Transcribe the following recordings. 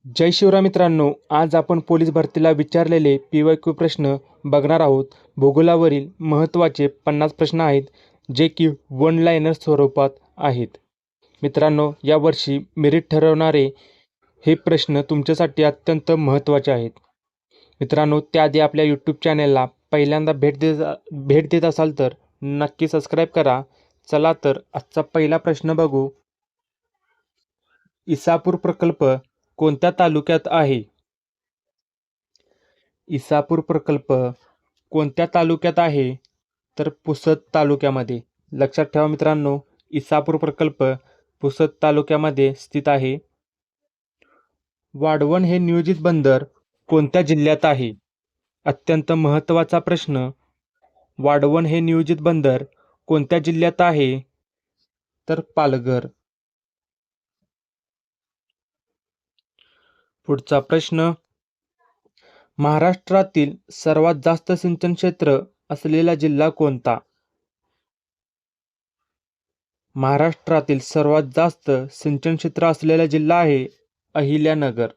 जय शिवराय मित्रांनो, आज आपण पोलीस भरतीला विचारलेले PYQ प्रश्न बघणार आहोत. भूगोलावरील महत्त्वाचे 50 प्रश्न आहेत, जे की वन लाइनर स्वरूपात आहेत. मित्रांनो, यावर्षी मेरिट ठरवणारे हे प्रश्न तुमच्यासाठी अत्यंत महत्त्वाचे आहेत. मित्रांनो, त्याआधी आपल्या यूट्यूब चॅनेलला पहिल्यांदा भेट देत असाल तर नक्की सबस्क्राईब करा. चला तर आजचा पहिला प्रश्न बघू. इसापूर प्रकल्प कोणत्या तालुक्यात आहे? इसापूर प्रकल्प कोणत्या तालुक्यात आहे? तर पुसद तालुक्यामध्ये. लक्षात ठेवा मित्रांनो, इसापूर प्रकल्प पुसद तालुक्यामध्ये स्थित आहे. वाढवण हे नियोजित बंदर कोणत्या जिल्ह्यात आहे? अत्यंत महत्त्वाचा प्रश्न. वाढवण हे नियोजित बंदर कोणत्या जिल्ह्यात आहे? तर पालघर. पुढचा प्रश्न. महाराष्ट्रातील सर्वात जास्त सिंचन क्षेत्र असलेला जिल्हा कोणता? महाराष्ट्रातील सर्वात जास्त सिंचन क्षेत्र असलेला जिल्हा आहे अहिल्यानगर.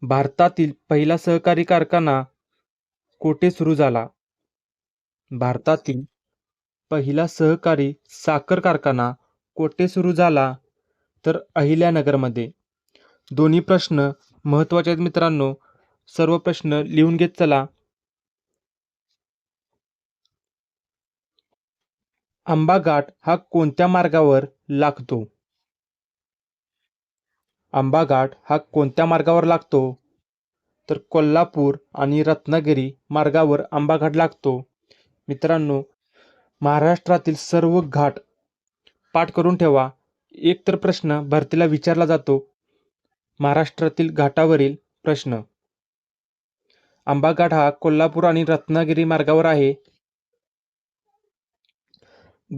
भारतातील पहिला सहकारी कारखाना कोठे सुरू झाला? भारतातील पहिला सहकारी साखर कारखाना कोठे सुरू झाला? तर अहिल्यानगरमध्ये. दोन्ही प्रश्न महत्त्वाचे आहेत मित्रांनो. सर्व प्रश्न लिहून घेत चला. आंबा घाट हा कोणत्या मार्गावर लागतो? आंबा घाट हा कोणत्या मार्गावर लागतो? तर कोल्हापूर आणि रत्नागिरी मार्गावर आंबा घाट लागतो. मित्रांनो, महाराष्ट्रातील सर्व घाट पाठ करून ठेवा. एक तर प्रश्न भरतीला विचारला जातो, महाराष्ट्रातील घाटावरील प्रश्न. आंबा घाट हा कोल्हापूर आणि रत्नागिरी मार्गावर आहे.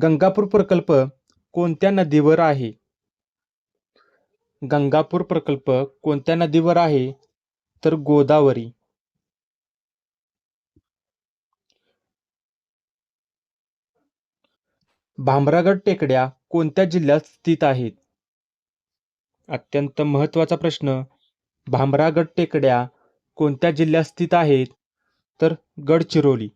गंगापूर प्रकल्प कोणत्या नदीवर आहे? गंगापूर प्रकल्प कोणत्या नदीवर आहे? तर गोदावरी. भामरागड टेकड्या कोणत्या जिल्ह्यात स्थित आहेत? अत्यंत महत्त्वाचा प्रश्न. भामरागड टेकड्या कोणत्या जिल्ह्यात स्थित आहेत? तर गडचिरोली.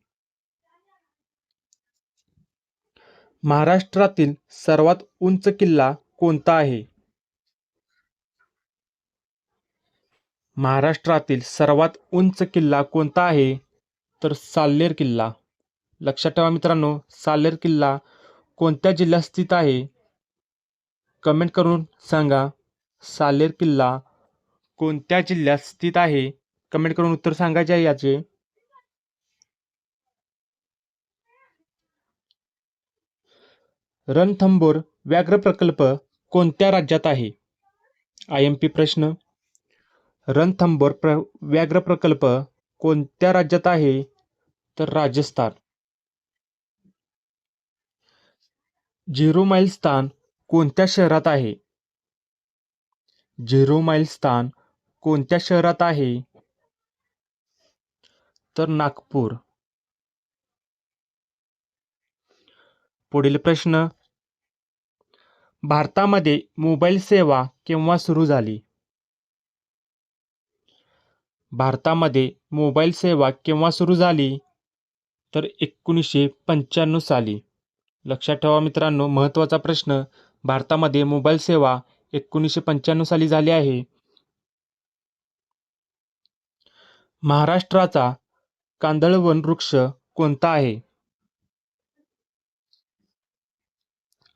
महाराष्ट्रातील सर्वात उंच किल्ला कोणता आहे? महाराष्ट्रातील सर्वात उंच किल्ला कोणता आहे? तर साल्हेर किल्ला. लक्षात ठेवा मित्रांनो, साल्हेर किल्ला कोणत्या जिल्ह्यात स्थित आहे? कमेंट करून सांगा. साल्हेर किल्ला कोणत्या जिल्ह्यात स्थित आहे? कमेंट करून उत्तर सांगायचे आहे याचे. रणथंबोर व्याघ्र प्रकल्प कोणत्या राज्यात आहे? IMP प्रश्न. रणथंबोर व्याघ्र प्रकल्प कोणत्या राज्यात आहे? तर राजस्थान. झिरो माईल स्थान कोणत्या शहरात आहे? झिरो माईल स्थान कोणत्या शहरात आहे? तर नागपूर. पुढील प्रश्न. भारतामध्ये मोबाईल सेवा केव्हा सुरू झाली? भारतामध्ये मोबाईल सेवा केव्हा सुरू झाली? तर 1995 साली. लक्षात ठेवा मित्रांनो, महत्त्वाचा प्रश्न. भारतामध्ये मोबाईल सेवा 1995 साली झाली आहे. महाराष्ट्राचा कांदळवन वृक्ष कोणता आहे?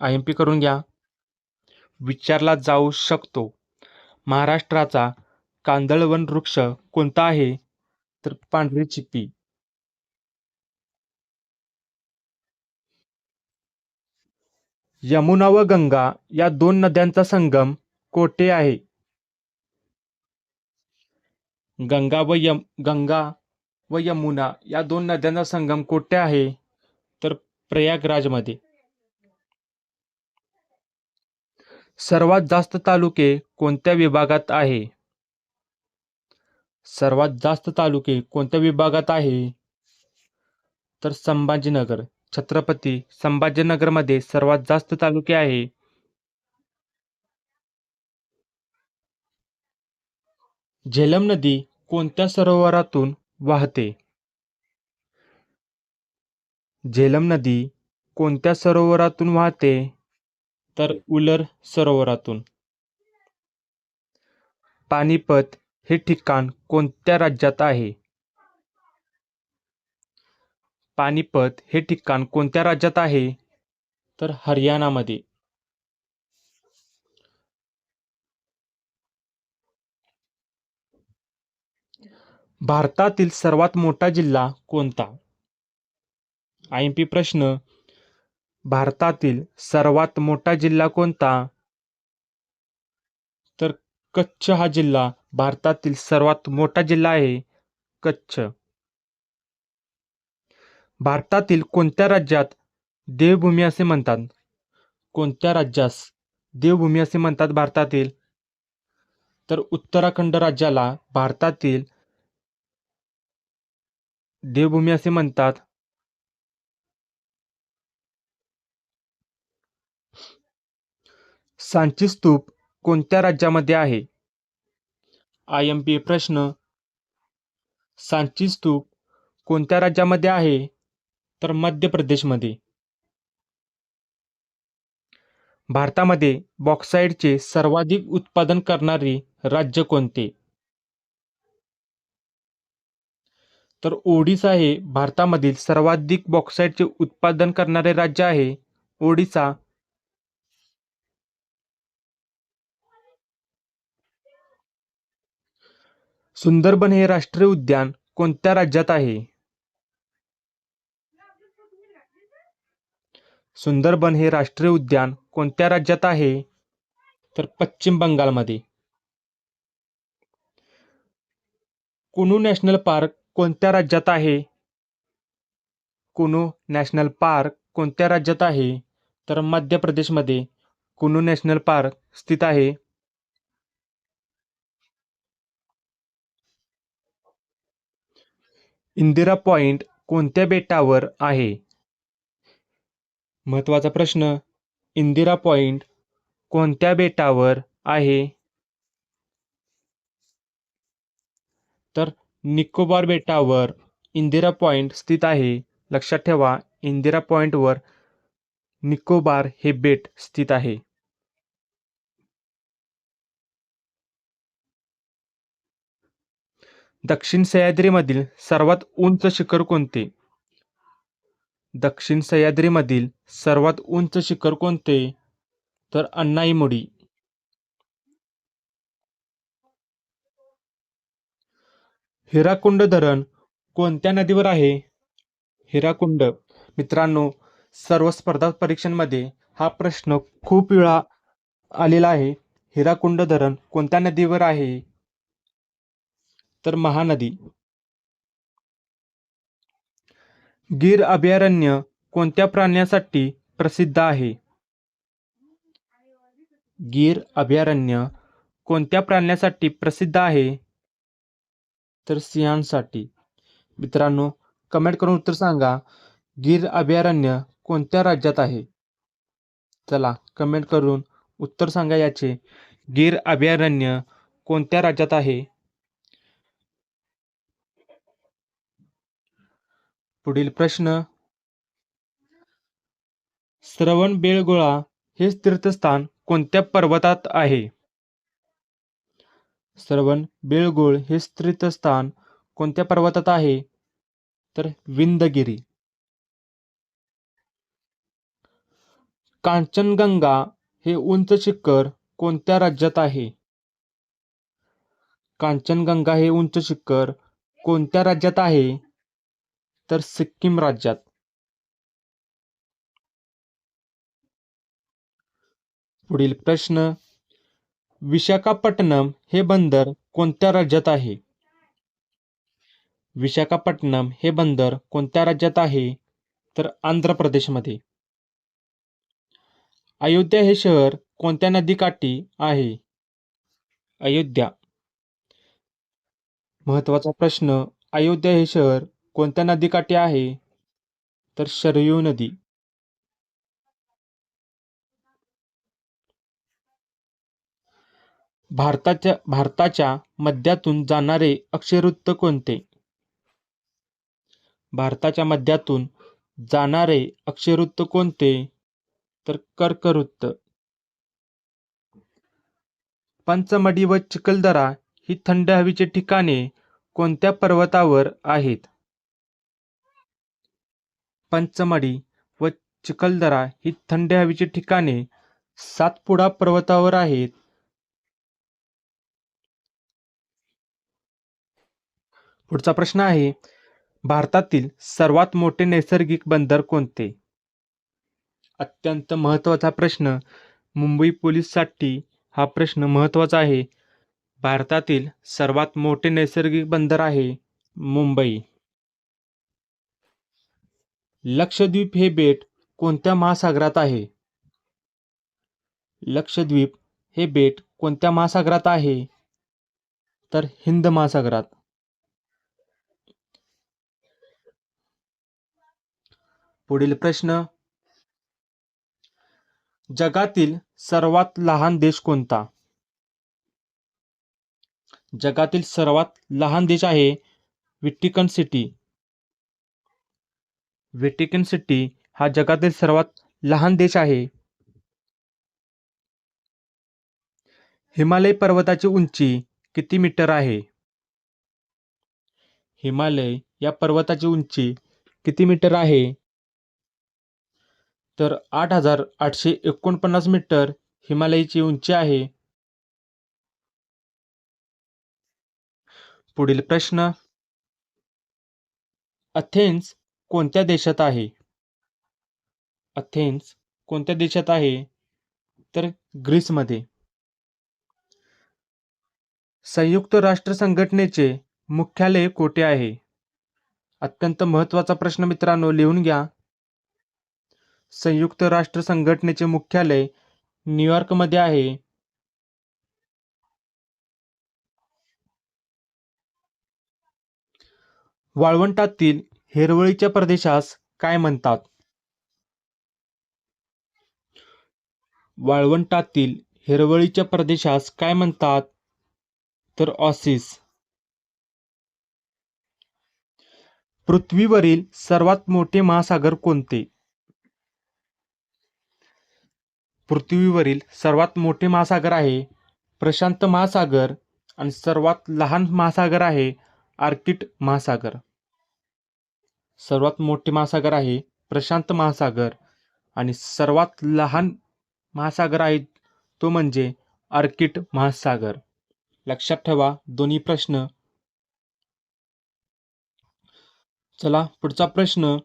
IMP करून घ्या, विचारला जाऊ शकतो. महाराष्ट्राचा कांदळवन वृक्ष कोणता आहे? तर पांढरी चिप्पी. यमुना व गंगा या दोन नद्यांचा संगम कोठे आहे? गंगा व यमुना या दोन नद्यांचा संगम कोठे आहे? तर प्रयागराजमध्ये. सर्वात जास्त तालुके कोणत्या विभागात आहे? सर्वात जास्त तालुके कोणत्या विभागात आहे? तर संभाजीनगर. छत्रपती संभाजीनगरमध्ये सर्वात जास्त तालुके आहे. झेलम नदी कोणत्या सरोवरातून वाहते? झेलम नदी कोणत्या सरोवरातून वाहते? तर उलर सरोवरातून. पानिपत हे ठिकाण कोणत्या राज्यात आहे? पानिपत हे ठिकाण कोणत्या राज्यात आहे? तर हरियाणामध्ये. भारतातील सर्वात मोठा जिल्हा कोणता? IMP प्रश्न. भारतातील सर्वात मोठा जिल्हा कोणता? तर कच्छ हा जिल्हा भारतातील सर्वात मोठा जिल्हा आहे. कच्छ. भारतातील कोणत्या राज्यात देवभूमी असे म्हणतात? कोणत्या राज्यास देवभूमी असे म्हणतात भारतातील? तर उत्तराखंड राज्याला भारतातील देवभूमी असे म्हणतात. सांची स्तूप कोणत्या राज्यामध्ये आहे? IMP प्रश्न. सांची स्तूप कोणत्या राज्यामध्ये आहे? तर मध्य प्रदेशमध्ये. भारतामध्ये बॉक्साईटचे सर्वाधिक उत्पादन करणारे राज्य कोणते? तर ओडिशा हे भारतामधील सर्वाधिक बॉक्साईटचे उत्पादन करणारे राज्य आहे. ओडिशा. सुंदरबन हे राष्ट्रीय उद्यान कोणत्या राज्यात आहे? सुंदरबन हे राष्ट्रीय उद्यान कोणत्या राज्यात आहे? तर पश्चिम बंगालमध्ये. कुनू नॅशनल पार्क कोणत्या राज्यात आहे? कुनू नॅशनल पार्क कोणत्या राज्यात आहे? तर मध्य प्रदेशमध्ये कुनू नॅशनल पार्क स्थित आहे. इंदिरा पॉइंट कोणत्या बेटावर आहे? महत्त्वाचा प्रश्न. इंदिरा पॉइंट कोणत्या बेटावर आहे? तर निकोबार बेटावर इंदिरा पॉइंट स्थित आहे. लक्षात ठेवा, इंदिरा पॉइंटवर निकोबार हे बेट स्थित आहे. दक्षिण सह्याद्रीमधील सर्वात उंच शिखर कोणते? दक्षिण सह्याद्रीमधील सर्वात उंच शिखर कोणते? तर अन्नाईमुडी. हिराकुंड धरण कोणत्या नदीवर आहे? हिराकुंड. मित्रांनो, सर्व स्पर्धा परीक्षांमध्ये हा प्रश्न खूप वेळा आलेला आहे. हिराकुंड धरण कोणत्या नदीवर आहे? तर महानदी. गीर अभयारण्य कोणत्या प्राण्यासाठी प्रसिद्ध आहे? गीर अभयारण्य कोणत्या प्राण्यासाठी प्रसिद्ध आहे? तर सिंहांसाठी. मित्रांनो, कमेंट करून उत्तर सांगा. गीर अभयारण्य कोणत्या राज्यात आहे? चला, कमेंट करून उत्तर सांगा याचे. गीर अभयारण्य कोणत्या राज्यात आहे? पुढील प्रश्न. श्रवणबेळगोळा हे तीर्थस्थान कोणत्या पर्वतात आहे? श्रवणबेळगोळ हे तीर्थस्थान कोणत्या पर्वतात आहे? तर विंध्यगिरी. कांचनगंगा हे उंच शिखर कोणत्या राज्यात आहे? कांचनगंगा हे उंच शिखर कोणत्या राज्यात आहे? तर सिक्कीम राज्यात. पुढील प्रश्न. विशाखापट्टणम हे बंदर कोणत्या राज्यात आहे? विशाखापट्टणम हे बंदर कोणत्या राज्यात आहे? तर आंध्र प्रदेशमध्ये. अयोध्या हे शहर कोणत्या नदीकाठी आहे? अयोध्या. महत्त्वाचा प्रश्न. अयोध्या हे शहर कोणत्या नदीकाठी आहे? तर शरयू नदी. भारताच्या मध्यातून जाणारे अक्षरवृत्त कोणते? भारताच्या मध्यातून जाणारे अक्षरवृत्त कोणते? तर कर्कवृत्त. पंचमढी व चिखलदरा ही थंड हवेची ठिकाणे कोणत्या पर्वतावर आहेत? पंचमढी व चिखलदरा ही थंड हवेची ठिकाणे सातपुडा पर्वतावर आहेत. पुढचा प्रश्न आहे, भारतातील सर्वात मोठे नैसर्गिक बंदर कोणते? अत्यंत महत्त्वाचा प्रश्न. मुंबई पोलीससाठी हा प्रश्न महत्त्वाचा आहे. भारतातील सर्वात मोठे नैसर्गिक बंदर आहे मुंबई. लक्षद्वीप हे बेट कोणत्या महासागरात आहे? लक्षद्वीप हे बेट कोणत्या महासागरात आहे? तर हिंद महासागरात. पुढील प्रश्न, जगातील सर्वात लहान देश कोणता? जगातील सर्वात लहान देश आहे व्हॅटिकन सिटी. व्हॅटिकन सिटी हा जगातील सर्वात लहान देश आहे. हिमालय पर्वताची उंची किती मीटर आहे? हिमालय या पर्वताची उंची किती मीटर आहे? तर 8,849 मीटर हिमालयाची उंची आहे. पुढील प्रश्न, अथेन्स कोणत्या देशात आहे? अथेन्स कोणत्या देशात आहे? तर ग्रीसमध्ये. संयुक्त राष्ट्र संघटनेचे मुख्यालय कोठे आहे? अत्यंत महत्त्वाचा प्रश्न मित्रांनो, लिहून घ्या. संयुक्त राष्ट्र संघटनेचे मुख्यालय न्यूयॉर्कमध्ये आहे. वाळवंटातील हिरवळीच्या प्रदेशास काय म्हणतात? वाळवंटातील हिरवळीच्या प्रदेशास काय म्हणतात? तर ऑसिस. पृथ्वीवरील सर्वात मोठे महासागर कोणते? पृथ्वीवरील सर्वात मोठे महासागर आहे प्रशांत महासागर आणि सर्वात लहान महासागर आहे आर्क्टिक महासागर. सर्वात मोठे महासागर आहे प्रशांत महासागर आणि सर्वात लहान महासागर आहे तो म्हणजे आर्क्टिक महासागर. लक्षात ठेवा दोन्ही प्रश्न. चला पुढचा प्रश्न,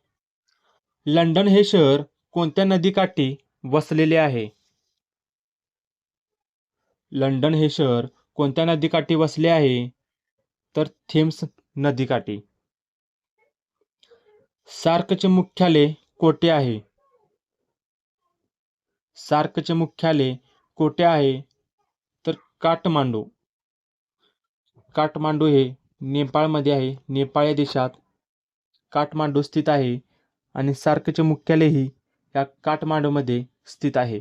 लंडन हे शहर कोणत्या नदीकाठी वसलेले आहे? लंडन हे शहर कोणत्या नदीकाठी वसले आहे? तर थेम्स नदीकाठी. सार्कचे मुख्यालय कोठे आहे? सार्कचे मुख्यालय कोठे आहे? तर काठमांडू. काठमांडू हे नेपाळमध्ये आहे. नेपाळ या देशात काठमांडू स्थित आहे आणि सार्कचे मुख्यालयही या काठमांडूमध्ये स्थित आहे.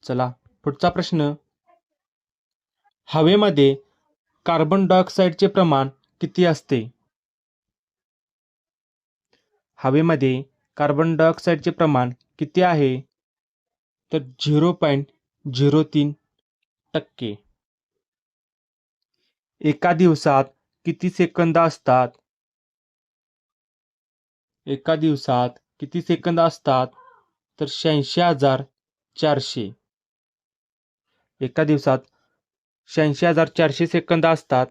चला पुढचा प्रश्न, हवेमध्ये कार्बन डायऑक्साईडचे प्रमाण किती असते? हवेमध्ये कार्बन डायऑक्साईडचे प्रमाण किती आहे? तर 0.03%. एका दिवसात किती सेकंद असतात? एका दिवसात किती सेकंद असतात? तर 86,400. एका दिवसात 86,400 सेकंद असतात.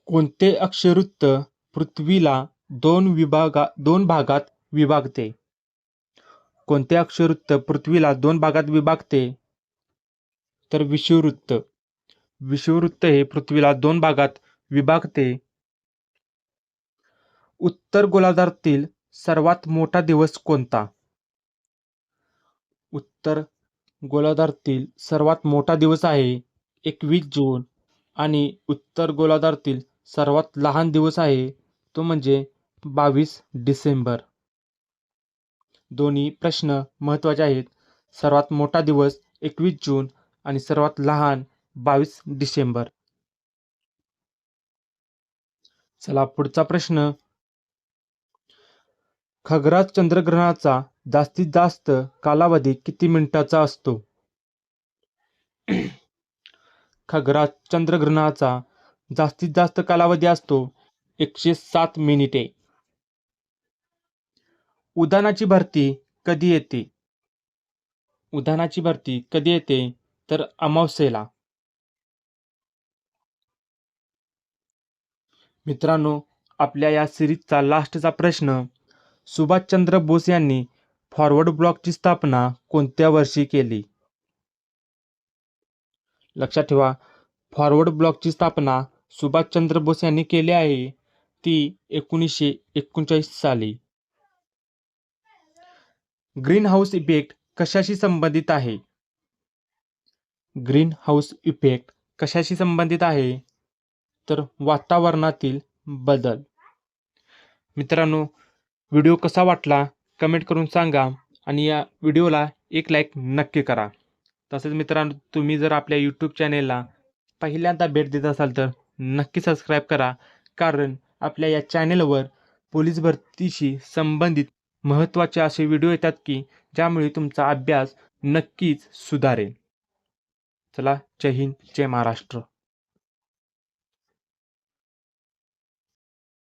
कोणते अक्षरवृत्त पृथ्वीला दोन भागात विभागते? कोणते अक्षरवृत्त पृथ्वीला 2 भागात विभागते? तर विषुववृत्त. विषुववृत्त हे पृथ्वीला 2 भागात विभागते. उत्तर गोलार्धातील सर्वात मोठा दिवस कोणता? उत्तर गोलार्धातील सर्वात मोठा दिवस आहे 21 जून आणि उत्तर गोलार्धातील सर्वात लहान दिवस आहे तो म्हणजे 22 डिसेंबर. दोन्ही प्रश्न महत्त्वाचे आहेत. सर्वात मोठा दिवस 21 जून आणि सर्वात लहान 22 डिसेंबर. चला पुढचा प्रश्न. खग्रास चंद्रग्रहणाचा जास्तीत जास्त कालावधी किती मिनिटाचा असतो? खग्रास चंद्रग्रहणाचा जास्तीत जास्त कालावधी असतो 107 मिनिटे. उधाणाची भरती कधी येते? उधाणाची भरती कधी येते तर अमावस्येला. मित्रांनो, आपल्या या सिरीजचा लास्टचा प्रश्न. सुभाषचंद्र बोस यांनी फॉरवर्ड ब्लॉकची स्थापना कोणत्या वर्षी केली? लक्षात ठेवा, फॉरवर्ड ब्लॉकची स्थापना सुभाषचंद्र बोस यांनी केली आहे, ती 1939 साली. ग्रीन हाऊस इफेक्ट कशाशी संबंधित आहे? ग्रीन हाऊस इफेक्ट कशाशी संबंधित आहे तर वातावरणातील बदल. मित्रांनो, व्हिडिओ कसा वाटला कमेंट करून सांगा आणि या व्हिडिओला एक लाईक नक्की करा. तसेच मित्रांनो, तुम्ही जर आपल्या यूट्यूब चॅनेलला पहिल्यांदा भेट देत असाल तर नक्की सबस्क्राईब करा, कारण आपल्या या चॅनेलवर पोलीस भरतीशी संबंधित महत्त्वाचे असे व्हिडिओ येतात की ज्यामुळे तुमचा अभ्यास नक्कीच सुधारेल. चला, जय हिंद, जय महाराष्ट्र.